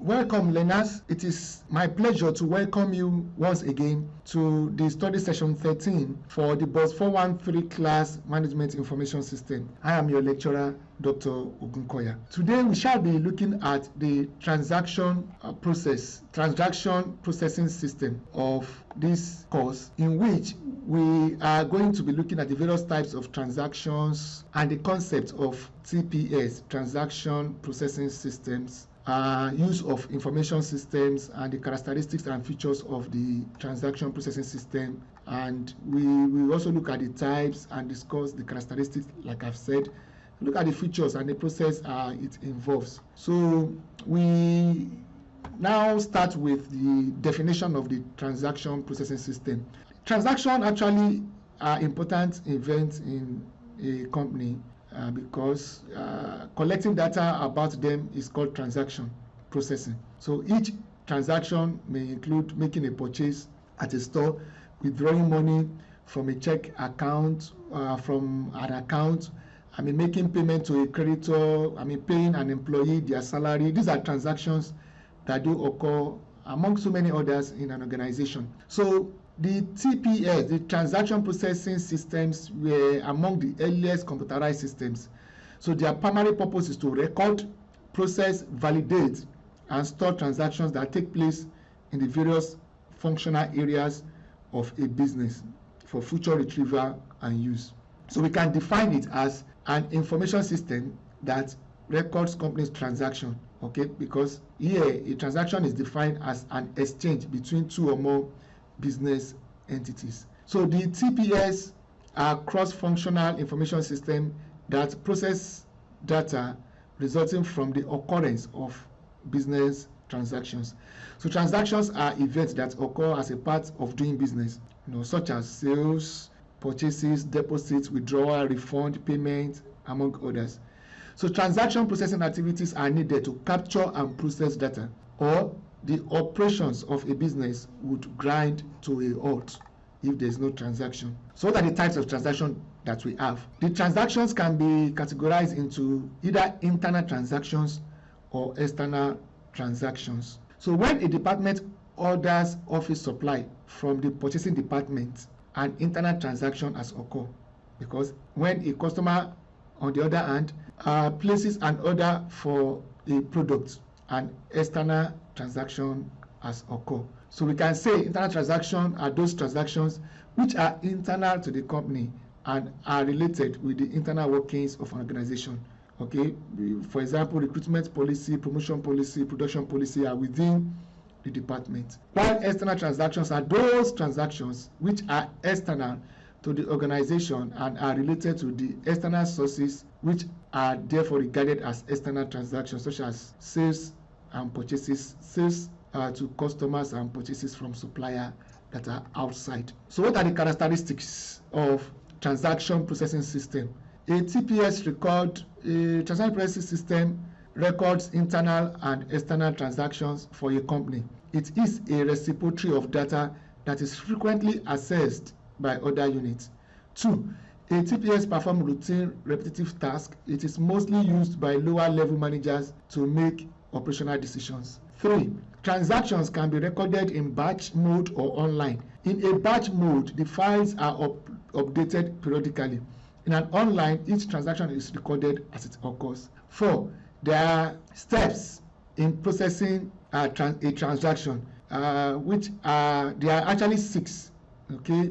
Welcome, learners. It is my pleasure to welcome you once again to the study session 13 for the BOSS 413 class Management Information System. I am your lecturer, Dr. Ogunkoya. Today we shall be looking at the transaction processing system of this course, in which we are going to be looking at the various types of transactions and the concept of TPS, transaction processing systems, use of information systems, and the characteristics and features of the transaction processing system. And we will also look at the types and discuss the characteristics, like I've said, look at the features and the process it involves. So we now start with the definition of the transaction processing system. Transaction actually are important events in a company because collecting data about them is called transaction processing. So each transaction may include making a purchase at a store, withdrawing money from a check account, from an account, making payment to a creditor, paying an employee their salary. These are transactions that do occur among so many others in an organization. So the TPS, the transaction processing systems, were among the earliest computerized systems. So their primary purpose is to record, process, validate, and store transactions that take place in the various functional areas of a business for future retrieval and use. So we can define it as an information system that records company's transaction, okay? Because here a transaction is defined as an exchange between two or more business entities. So the TPS are cross-functional information system that process data resulting from the occurrence of business transactions. So transactions are events that occur as a part of doing business, such as sales, purchases, deposits, withdrawal, refund, payment, among others. So transaction processing activities are needed to capture and process data, or the operations of a business would grind to a halt if there is no transaction. So what are the types of transactions that we have? The transactions can be categorized into either internal transactions or external transactions. So when a department orders office supply from the purchasing department, an internal transaction has occurred, because when a customer, on the other hand, places an order for a product, an external transaction has occurred. So we can say internal transactions are those transactions which are internal to the company and are related with the internal workings of an organization. Okay, for example, recruitment policy, promotion policy, production policy are within the department. While external transactions are those transactions which are external to the organization and are related to the external sources, which are therefore regarded as external transactions, such as sales and purchases, sales to customers and purchases from supplier that are outside. So what are the characteristics of transaction processing system? A TPS record, a transaction processing system records internal and external transactions for a company. It is a repository of data that is frequently accessed by other units. 2. A TPS performs routine repetitive tasks. It is mostly used by lower level managers to make operational decisions. 3. Transactions can be recorded in batch mode or online. In a batch mode, the files are updated periodically. In an online, each transaction is recorded as it occurs. 4. There are steps in processing a transaction, which are, there are actually 6, okay,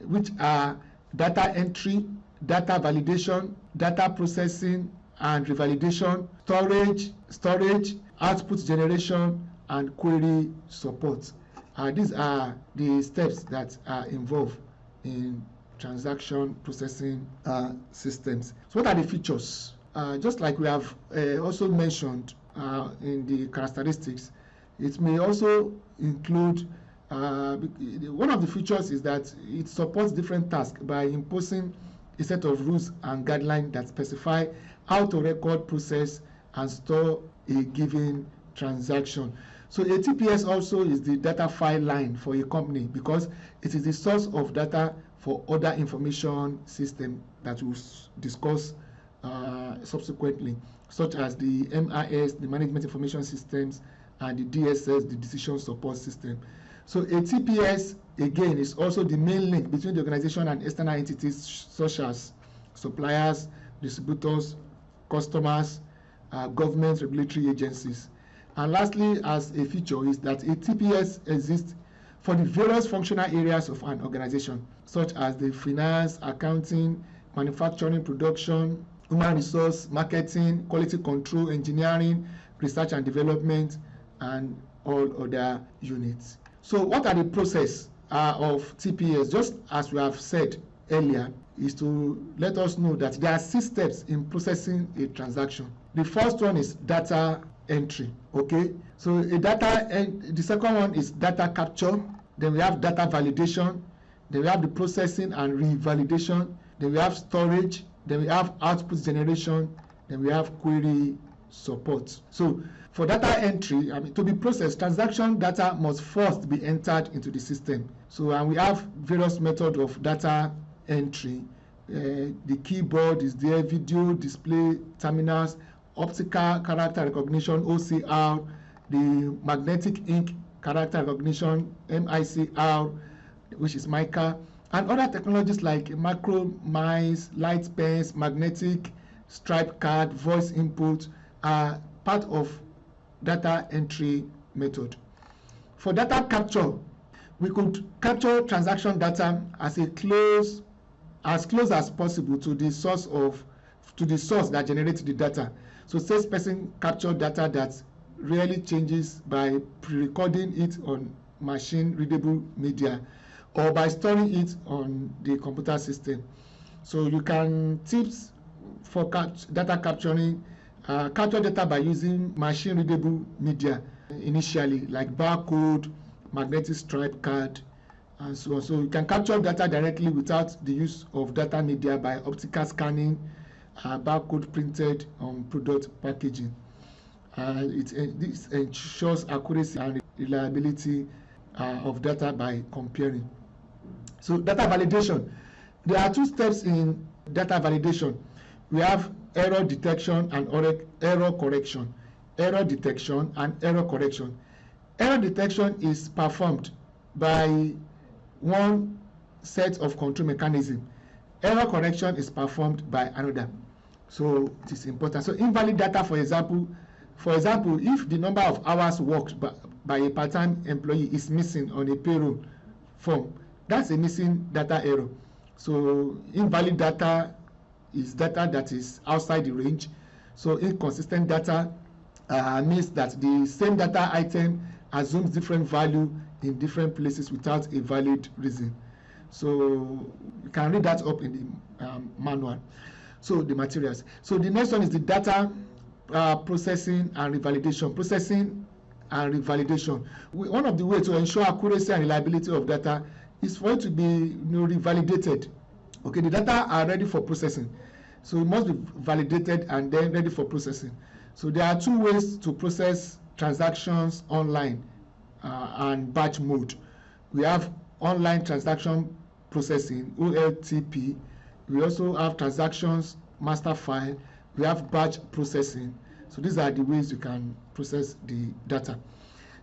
which are data entry, data validation, data processing and revalidation, storage, output generation, and query support. These are the steps that are involved in transaction processing systems. So what are the features? Just like we have also mentioned in the characteristics, it may also include, one of the features is that it supports different tasks by imposing a set of rules and guidelines that specify how to record, process, and store a given transaction. So a TPS also is the data file line for a company, because it is the source of data for other information system that we'll discuss subsequently, such as the MIS, the Management Information Systems, and the DSS, the decision support system. So a TPS, again, is also the main link between the organization and external entities such as suppliers, distributors, customers, government regulatory agencies. And lastly, as a feature, is that a TPS exists for the various functional areas of an organization, such as the finance, accounting, manufacturing, production, human resource, marketing, quality control, engineering, research and development, and all other units. So what are the process of TPS? Just as we have said earlier, is to let us know that there are 6 steps in processing a transaction. The first one is data entry. Okay, so the second one is data capture. Then we have data validation. Then we have the processing and revalidation. Then we have storage. Then we have output generation. Then we have query support. So for data entry, to be processed, transaction data must first be entered into the system. So and we have various methods of data entry. The keyboard is there, video display terminals, optical character recognition, OCR, the magnetic ink character recognition, MICR, which is MICA, and other technologies like macro mice, light pens, magnetic stripe card, voice input are part of data entry method. For data capture, we could capture transaction data as close as possible to the source that generates the data. So salesperson capture data that rarely changes by pre-recording it on machine readable media or by storing it on the computer system. So you can tips for data capturing, capture data by using machine readable media initially, like barcode, magnetic stripe card, and so on. So you can capture data directly without the use of data media by optical scanning, barcode printed on product packaging. This ensures accuracy and reliability of data by comparing. So data validation. There are 2 steps in data validation. We have error detection and error correction. Error detection and error correction. Error detection is performed by one set of control mechanism. Error correction is performed by another. So it is important. So invalid data, for example, if the number of hours worked by a part-time employee is missing on a payroll form, that's a missing data error. So invalid data is data that is outside the range. So inconsistent data means that the same data item assumes different value in different places without a valid reason. So you can read that up in the manual. So the materials. So the next one is the data processing and revalidation. Processing and revalidation. One of the ways to ensure accuracy and reliability of data is for it to be revalidated. Okay, the data are ready for processing, so it must be validated and then ready for processing. So there are 2 ways to process transactions online and batch mode. We have online transaction processing, OLTP. We also have transactions master file. We have batch processing. So these are the ways you can process the data.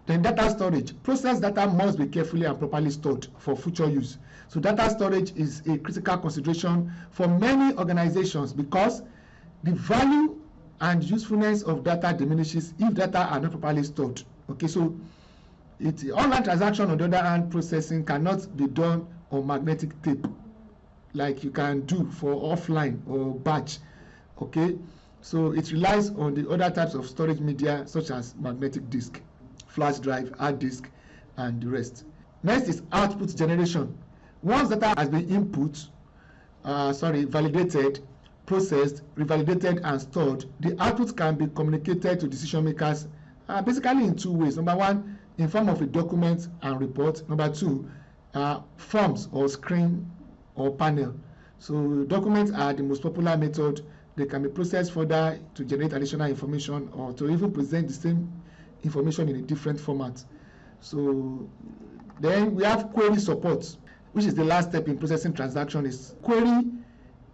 Then data storage. Processed data must be carefully and properly stored for future use. So data storage is a critical consideration for many organizations because the value and usefulness of data diminishes if data are not properly stored. Okay, so online transaction, on the other hand, processing cannot be done on magnetic tape like you can do for offline or batch. Okay, so it relies on the other types of storage media such as magnetic disk, flash drive, hard disk, and the rest. Next is output generation. Once data has been validated, processed, revalidated, and stored, the output can be communicated to decision makers basically in 2 ways. Number 1, in form of a document and report. Number 2, forms or screen or panel. So documents are the most popular method. They can be processed further to generate additional information or to even present the same information in a different format. So then we have query support, which is the last step in processing transaction. Is query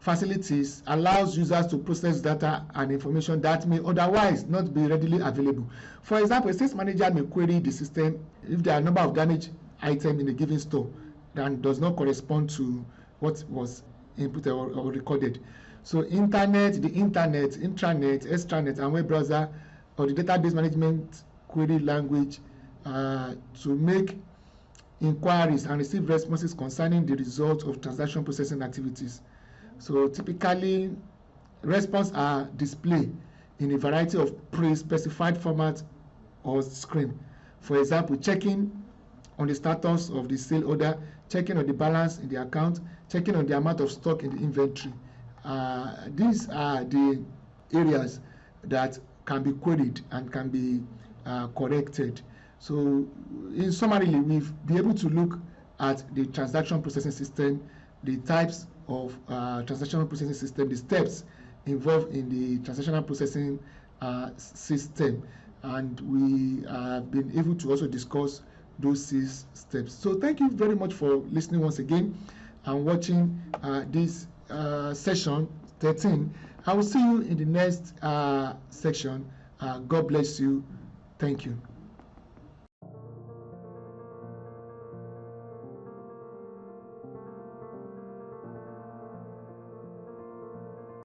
facilities allows users to process data and information that may otherwise not be readily available. For example, a sales manager may query the system if there are a number of damaged items in a given store that does not correspond to what was input or recorded. So the internet, intranet, extranet, and web browser or the database management query language to make inquiries and receive responses concerning the result of transaction processing activities. So typically, responses are displayed in a variety of pre-specified formats or screen. For example, checking on the status of the sale order, checking on the balance in the account, checking on the amount of stock in the inventory. These are the areas that can be queried and can be corrected. So in summary, we've been able to look at the transaction processing system, the types of transactional processing system, the steps involved in the transactional processing system, and we have been able to also discuss those 6 steps. So thank you very much for listening once again and watching this session 13. I will see you in the next section. God bless you. Thank you.